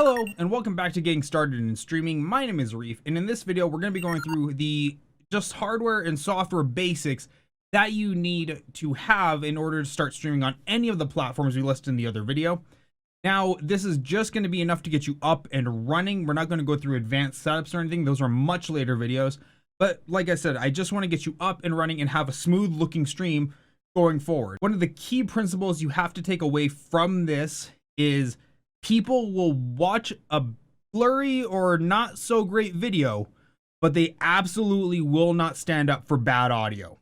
Hello and welcome back to Getting Started in Streaming. My name is Reef, and in this video we're going to be going through the just hardware and software basics that you need to have in order to start streaming on any of the platforms we listed in the other video. Now, this is just going to be enough to get you up and running. We're not going to go through advanced setups or anything. Those are much later videos. But like I said, I just want to get you up and running and have a smooth looking stream going forward. One of the key principles you have to take away from this is people will watch a blurry or not so great video, but they absolutely will not stand up for bad audio.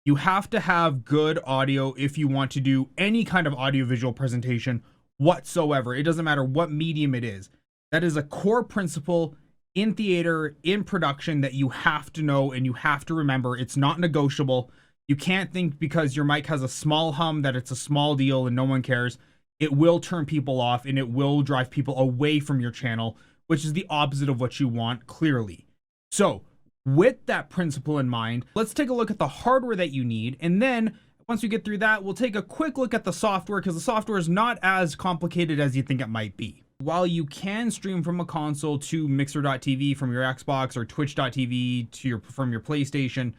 You have to have good audio if you want to do any kind of audiovisual presentation whatsoever. It doesn't matter what medium it is. That is a core principle in theater, in production, that you have to know and you have to remember. It's not negotiable. You can't think because your mic has a small hum that it's a small deal and no one cares. It will turn people off and it will drive people away from your channel, which is the opposite of what you want, clearly. So with that principle in mind, let's take a look at the hardware that you need. And then once we get through that, we'll take a quick look at the software, because the software is not as complicated as you think it might be. While you can stream from a console to Mixer.tv from your Xbox or Twitch.tv to from your PlayStation,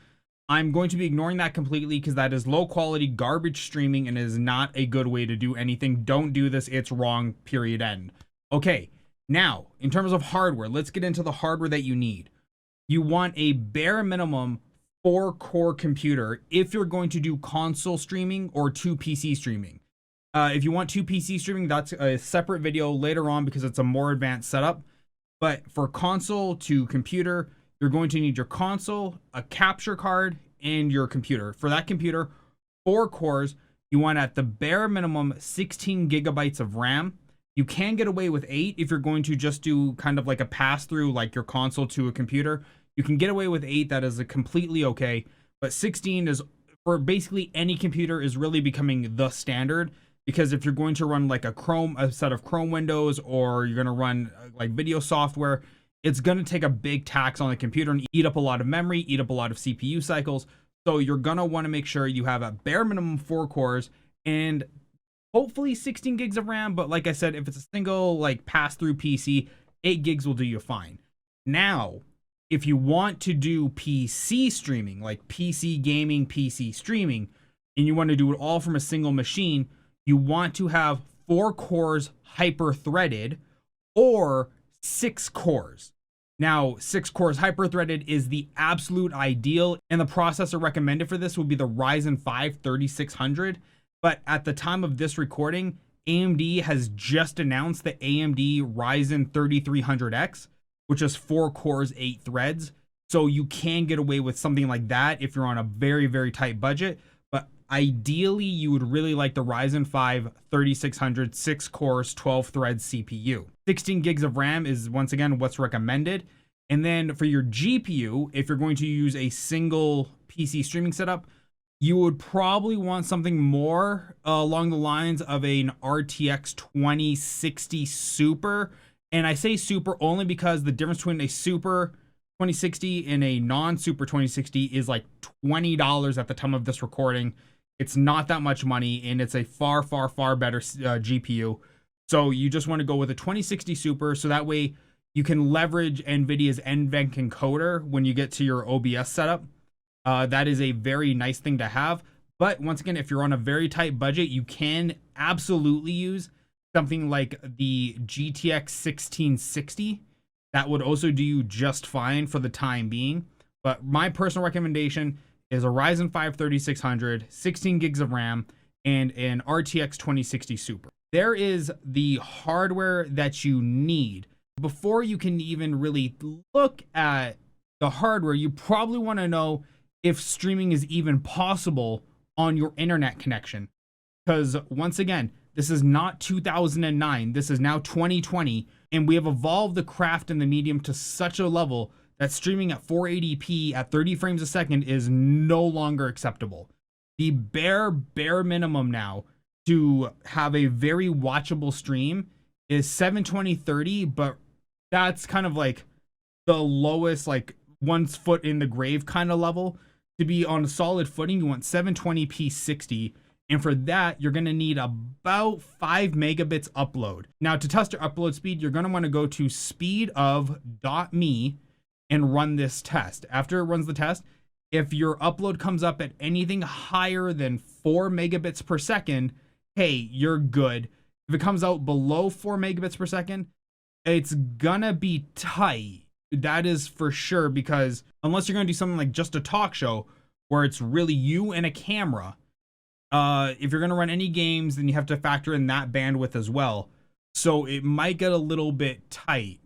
I'm going to be ignoring that completely because that is low quality garbage streaming and is not a good way to do anything. Don't do this. It's wrong, period, end. Okay, now in terms of hardware, let's get into the hardware that you need. You want a bare minimum 4-core computer if you're going to do console streaming or 2 PC streaming. If you want 2 PC streaming, that's a separate video later on because it's a more advanced setup. But for console to computer, you're going to need your console, a capture card, and your computer. For that computer, 4 cores, you want at the bare minimum 16 gigabytes of RAM. You can get away with 8 if you're going to just do kind of like a pass through, like your console to a computer. You can get away with 8, that is completely okay. But 16 is, for basically any computer, is really becoming the standard. Because if you're going to run like a set of Chrome windows, or you're going to run like video software, it's going to take a big tax on the computer and eat up a lot of memory, eat up a lot of CPU cycles. So you're going to want to make sure you have a bare minimum 4 cores and hopefully 16 gigs of RAM. But like I said, if it's a single like pass through PC, 8 gigs will do you fine. Now, if you want to do PC streaming, like PC gaming, PC streaming, and you want to do it all from a single machine, you want to have 4 cores hyper threaded or 6 cores. Now, 6 cores hyper-threaded is the absolute ideal, and the processor recommended for this would be the Ryzen 5 3600. But at the time of this recording, AMD has just announced the AMD Ryzen 3300X, which is 4 cores, 8 threads. So you can get away with something like that if you're on a very, very tight budget. But ideally, you would really like the Ryzen 5 3600 6 cores, 12 threads CPU. 16 gigs of RAM is once again what's recommended. And then for your GPU, if you're going to use a single PC streaming setup, you would probably want something more along the lines of an RTX 2060 Super. And I say super only because the difference between a Super 2060 and a non-Super 2060 is like $20 at the time of this recording. It's not that much money, and it's a far, far, far better GPU. So you just want to go with a 2060 Super, so that way you can leverage NVIDIA's NVENC encoder when you get to your OBS setup. That is a very nice thing to have. But once again, if you're on a very tight budget, you can absolutely use something like the GTX 1660. That would also do you just fine for the time being. But my personal recommendation is a Ryzen 5 3600, 16 gigs of RAM, and an RTX 2060 Super. There is the hardware that you need. Before you can even really look at the hardware, you probably want to know if streaming is even possible on your internet connection. Because once again, this is not 2009, this is now 2020, and we have evolved the craft and the medium to such a level that streaming at 480p at 30 frames a second is no longer acceptable. The bare minimum now to have a very watchable stream is 720/30, but that's kind of like the lowest, like one's foot in the grave kind of level. To be on a solid footing, you want 720p 60, And for that, you're going to need about 5 megabits upload. Now, to test your upload speed, you're going to want to go to speedof.me and run this test. After it runs the test, if your upload comes up at anything higher than 4 megabits per second, hey, you're good. If it comes out below 4 megabits per second, it's gonna be tight. That is for sure, because unless you're gonna do something like just a talk show where it's really you and a camera, if you're gonna run any games, then you have to factor in that bandwidth as well. So it might get a little bit tight.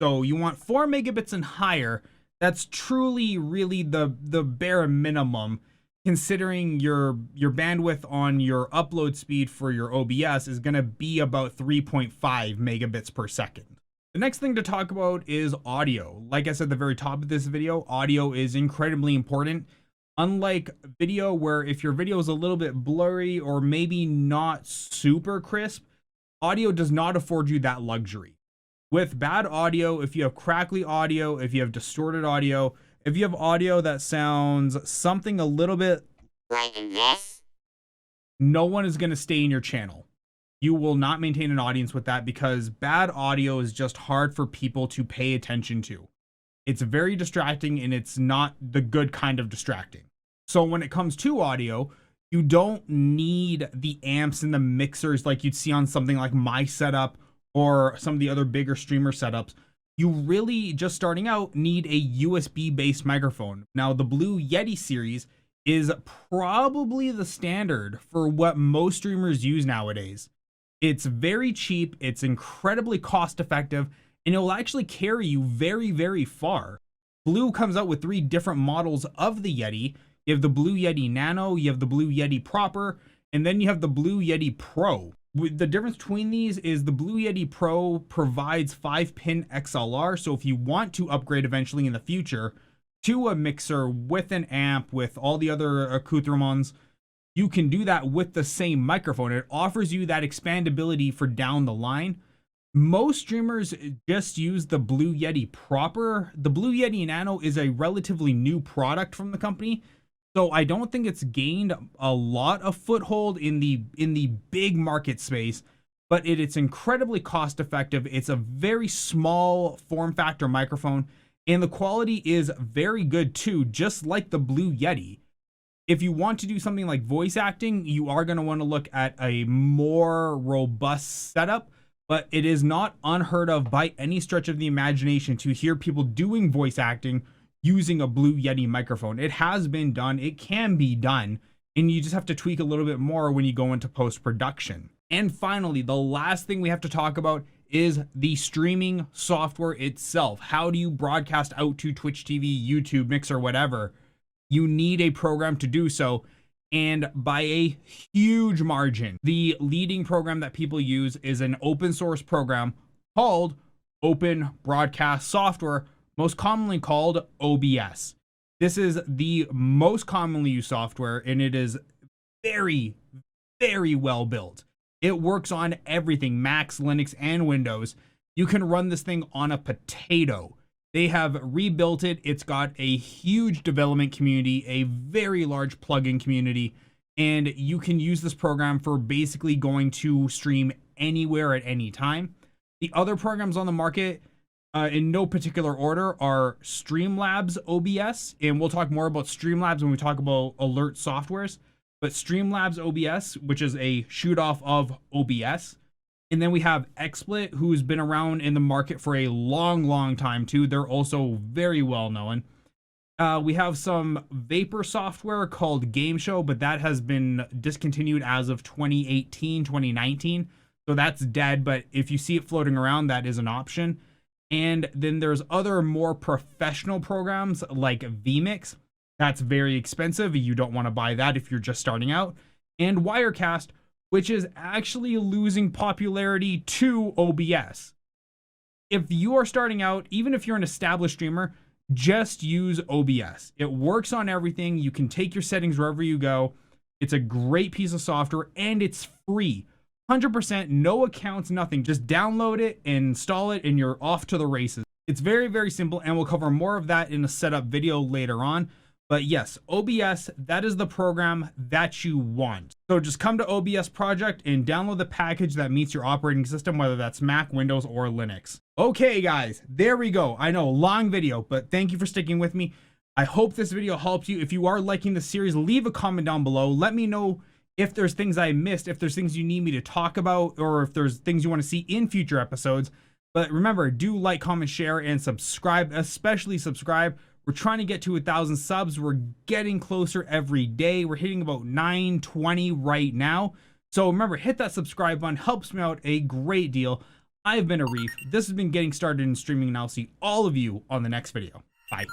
So you want 4 megabits and higher. That's truly really the bare minimum, considering your bandwidth on your upload speed for your OBS is going to be about 3.5 megabits per second. The next thing to talk about is audio. Like I said at the very top of this video, audio is incredibly important. Unlike video, where if your video is a little bit blurry or maybe not super crisp, audio does not afford you that luxury. With bad audio, if you have crackly audio, if you have distorted audio, if you have audio that sounds something a little bit like this, no one is going to stay in your channel. You will not maintain an audience with that, because bad audio is just hard for people to pay attention to. It's very distracting, and it's not the good kind of distracting. So when it comes to audio, you don't need the amps and the mixers like you'd see on something like my setup or some of the other bigger streamer setups. You really, just starting out, need a USB based microphone. Now, the Blue Yeti series is probably the standard for what most streamers use nowadays. It's very cheap, it's incredibly cost effective, and it will actually carry you very, very far. Blue comes out with 3 different models of the Yeti. You have the Blue Yeti Nano, you have the Blue Yeti Proper, and then you have the Blue Yeti Pro. The difference between these is the Blue Yeti Pro provides 5-pin XLR, so if you want to upgrade eventually in the future to a mixer with an amp, with all the other accoutrements, you can do that with the same microphone. It offers you that expandability for down the line. Most streamers just use the Blue Yeti Proper. The Blue Yeti Nano is a relatively new product from the company, so I don't think it's gained a lot of foothold in the big market space, but it's incredibly cost effective. It's a very small form factor microphone, and the quality is very good too, just like the Blue Yeti. If you want to do something like voice acting, you are going to want to look at a more robust setup, but it is not unheard of by any stretch of the imagination to hear people doing voice acting using a Blue Yeti microphone. It has been done, it can be done, and you just have to tweak a little bit more when you go into post-production. And finally, the last thing we have to talk about is the streaming software itself. How do you broadcast out to Twitch TV, YouTube, Mixer, whatever? You need a program to do so, and by a huge margin. The leading program that people use is an open source program called Open Broadcast Software, most commonly called OBS. This is the most commonly used software, and it is very, very well built. It works on everything, Macs, Linux, and Windows. You can run this thing on a potato. They have rebuilt it. It's got a huge development community, a very large plugin community, and you can use this program for basically going to stream anywhere at any time. The other programs on the market, in no particular order, are Streamlabs OBS, and we'll talk more about Streamlabs when we talk about alert softwares. But Streamlabs OBS, which is a shoot off of OBS. And then we have XSplit, who's been around in the market for a long, long time too. They're also very well known. We have some Vapor software called Game Show, but that has been discontinued as of 2018, 2019. So that's dead, but if you see it floating around, that is an option. And then there's other more professional programs like vMix. That's very expensive. You don't want to buy that if you're just starting out. And Wirecast, which is actually losing popularity to OBS. If you are starting out, even if you're an established streamer, just use OBS. It works on everything. You can take your settings wherever you go. It's a great piece of software, and it's free. 100%, no accounts, nothing. Just download it, install it, and you're off to the races. It's very, very simple, and we'll cover more of that in a setup video later on. But yes, OBS, that is the program that you want. So just come to OBS Project and download the package that meets your operating system, whether that's Mac, Windows, or Linux. Okay, guys, there we go. I know, long video, but thank you for sticking with me. I hope this video helps you. If you are liking the series, leave a comment down below. Let me know if there's things I missed, if there's things you need me to talk about, or if there's things you want to see in future episodes. But remember, do like, comment, share, and subscribe, especially subscribe. We're trying to get to 1,000 subs. We're getting closer every day. We're hitting about 920 right now. So remember, hit that subscribe button. Helps me out a great deal. I've been Arif. This has been Getting Started in Streaming, and I'll see all of you on the next video. Bye.